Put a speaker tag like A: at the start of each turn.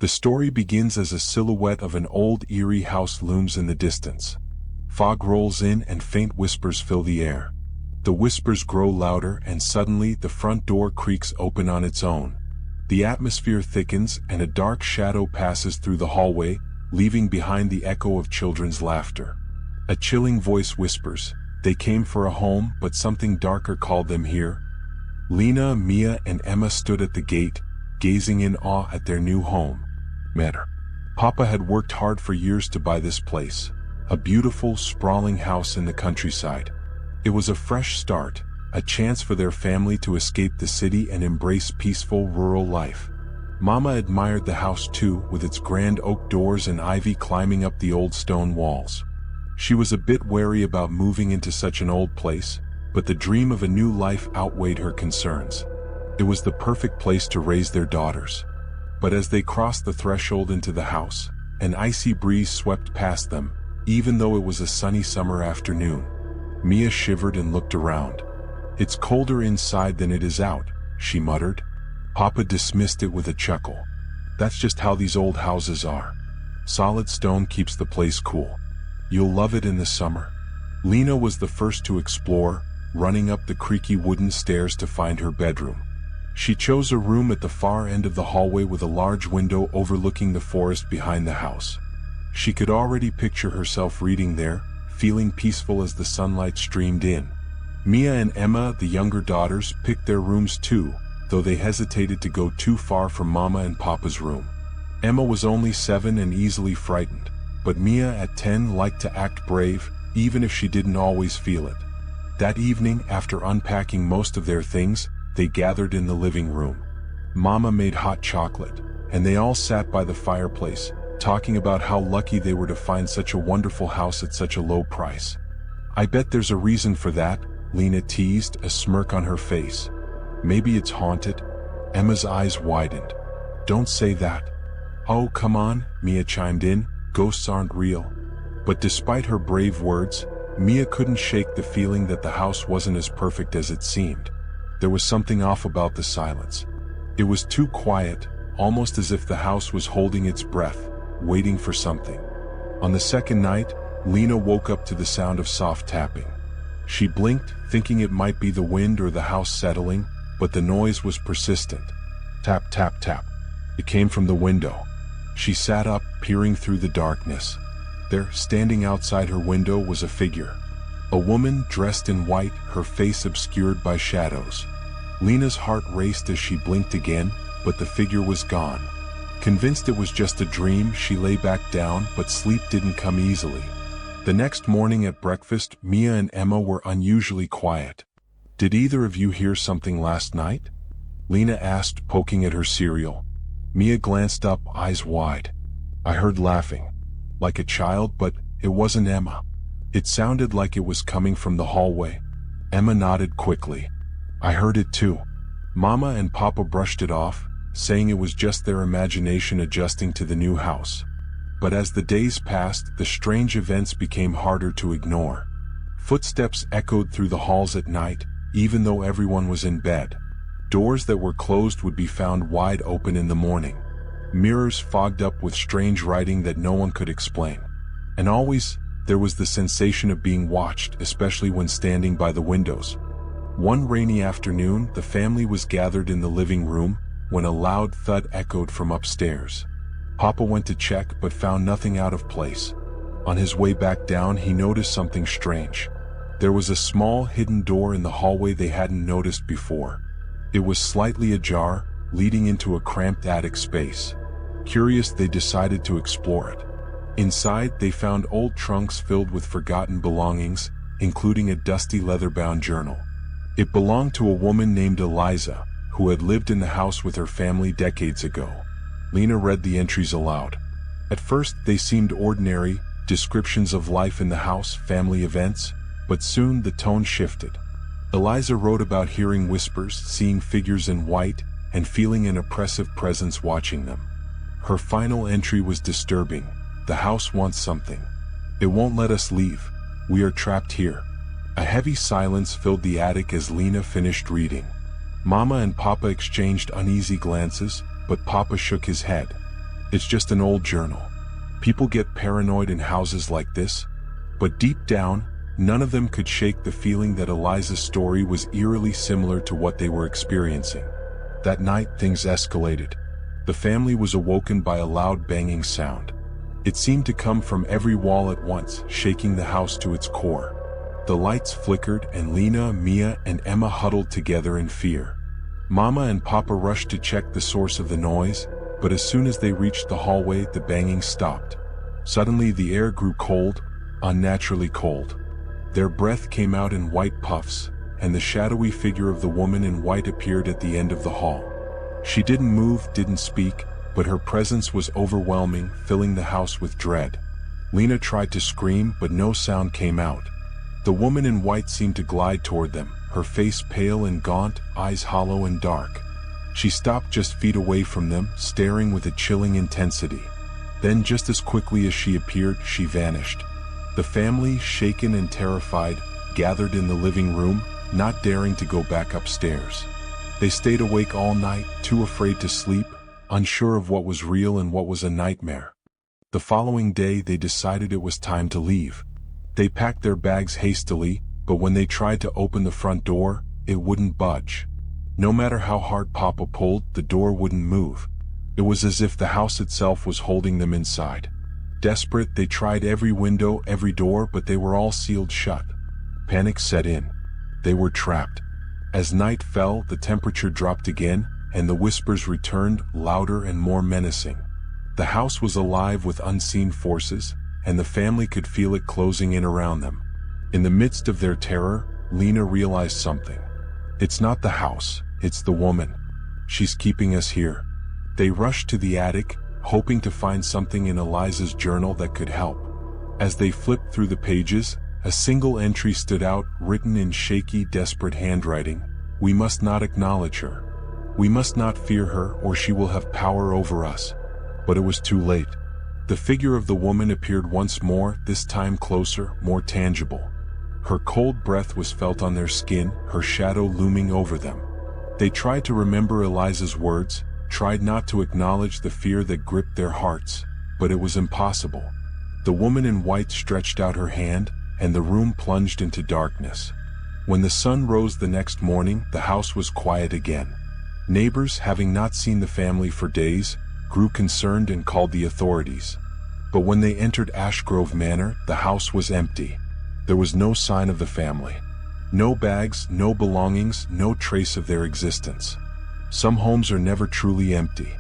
A: The story begins as a silhouette of an old eerie house looms in the distance. Fog rolls in and faint whispers fill the air. The whispers grow louder and suddenly the front door creaks open on its own. The atmosphere thickens and a dark shadow passes through the hallway, leaving behind the echo of children's laughter. A chilling voice whispers, "They came for a home, but something darker called them here." Lena, Mia, and Emma stood at the gate, gazing in awe at their new home. Matter. Papa had worked hard for years to buy this place, a beautiful, sprawling house in the countryside. It was a fresh start, a chance for their family to escape the city and embrace peaceful rural life. Mama admired the house too, with its grand oak doors and ivy climbing up the old stone walls. She was a bit wary about moving into such an old place, but the dream of a new life outweighed her concerns. It was the perfect place to raise their daughters. But as they crossed the threshold into the house, an icy breeze swept past them, even though it was a sunny summer afternoon. Mia shivered and looked around. "It's colder inside than it is out," she muttered. Papa dismissed it with a chuckle. "That's just how these old houses are. Solid stone keeps the place cool. You'll love it in the summer." Lena was the first to explore, running up the creaky wooden stairs to find her bedroom. She chose a room at the far end of the hallway with a large window overlooking the forest behind the house. She could already picture herself reading there, feeling peaceful as the sunlight streamed in. Mia and Emma, the younger daughters, picked their rooms too, though they hesitated to go too far from Mama and Papa's room. Emma was only 7 and easily frightened, but Mia at 10 liked to act brave, even if she didn't always feel it. That evening, after unpacking most of their things, they gathered in the living room. Mama made hot chocolate, and they all sat by the fireplace, talking about how lucky they were to find such a wonderful house at such a low price. "I bet there's a reason for that," Lena teased, a smirk on her face. "Maybe it's haunted?" Emma's eyes widened. "Don't say that." "Oh, come on," Mia chimed in, "ghosts aren't real." But despite her brave words, Mia couldn't shake the feeling that the house wasn't as perfect as it seemed. There was something off about the silence. It was too quiet, almost as if the house was holding its breath, waiting for something. On the second night, Lena woke up to the sound of soft tapping. She blinked, thinking it might be the wind or the house settling, but the noise was persistent. Tap, tap, tap. It came from the window. She sat up, peering through the darkness. There, standing outside her window, was a figure. A woman dressed in white, her face obscured by shadows. Lena's heart raced as she blinked again, but the figure was gone. Convinced it was just a dream, she lay back down, but sleep didn't come easily. The next morning at breakfast, Mia and Emma were unusually quiet. "Did either of you hear something last night?" Lena asked, poking at her cereal. Mia glanced up, eyes wide. "I heard laughing. Like a child, but it wasn't Emma. It sounded like it was coming from the hallway." Emma nodded quickly. "I heard it too." Mama and Papa brushed it off, saying it was just their imagination adjusting to the new house. But as the days passed, the strange events became harder to ignore. Footsteps echoed through the halls at night, even though everyone was in bed. Doors that were closed would be found wide open in the morning. Mirrors fogged up with strange writing that no one could explain. And always, there was the sensation of being watched, especially when standing by the windows. One rainy afternoon, the family was gathered in the living room, when a loud thud echoed from upstairs. Papa went to check but found nothing out of place. On his way back down, he noticed something strange. There was a small hidden door in the hallway they hadn't noticed before. It was slightly ajar, leading into a cramped attic space. Curious, they decided to explore it. Inside, they found old trunks filled with forgotten belongings, including a dusty leather-bound journal. It belonged to a woman named Eliza, who had lived in the house with her family decades ago. Lena read the entries aloud. At first, they seemed ordinary, descriptions of life in the house, family events, but soon the tone shifted. Eliza wrote about hearing whispers, seeing figures in white, and feeling an oppressive presence watching them. Her final entry was disturbing. "The house wants something. It won't let us leave. We are trapped here." A heavy silence filled the attic as Lena finished reading. Mama and Papa exchanged uneasy glances, but Papa shook his head. It's just an old journal. People get paranoid in houses like this, but deep down, none of them could shake the feeling that Eliza's story was eerily similar to what they were experiencing. That night, things escalated. The family was awoken by a loud banging sound. It seemed to come from every wall at once, shaking the house to its core. The lights flickered and Lena, Mia, and Emma huddled together in fear. Mama and Papa rushed to check the source of the noise, but as soon as they reached the hallway, the banging stopped. Suddenly the air grew cold, unnaturally cold. Their breath came out in white puffs, and the shadowy figure of the woman in white appeared at the end of the hall. She didn't move, didn't speak, but her presence was overwhelming, filling the house with dread. Lena tried to scream, but no sound came out. The woman in white seemed to glide toward them, her face pale and gaunt, eyes hollow and dark. She stopped just feet away from them, staring with a chilling intensity. Then, just as quickly as she appeared, she vanished. The family, shaken and terrified, gathered in the living room, not daring to go back upstairs. They stayed awake all night, too afraid to sleep, unsure of what was real and what was a nightmare. The following day, they decided it was time to leave. They packed their bags hastily, but when they tried to open the front door, it wouldn't budge. No matter how hard Papa pulled, the door wouldn't move. It was as if the house itself was holding them inside. Desperate, they tried every window, every door, but they were all sealed shut. Panic set in. They were trapped. As night fell, the temperature dropped again, and the whispers returned, louder and more menacing. The house was alive with unseen forces, and the family could feel it closing in around them. In the midst of their terror, Lena realized something. It's not the house, it's the woman. She's keeping us here. They rushed to the attic, hoping to find something in Eliza's journal that could help. As they flipped through the pages, a single entry stood out, written in shaky, desperate handwriting. We must not acknowledge her. We must not fear her, or she will have power over us. But it was too late. The figure of the woman appeared once more, this time closer, more tangible. Her cold breath was felt on their skin, her shadow looming over them. They tried to remember Eliza's words, tried not to acknowledge the fear that gripped their hearts, but it was impossible. The woman in white stretched out her hand, and the room plunged into darkness. When the sun rose the next morning, the house was quiet again. Neighbors, having not seen the family for days, grew concerned and called the authorities. But when they entered Ashgrove Manor, the house was empty. There was no sign of the family. No bags, no belongings, no trace of their existence. Some homes are never truly empty.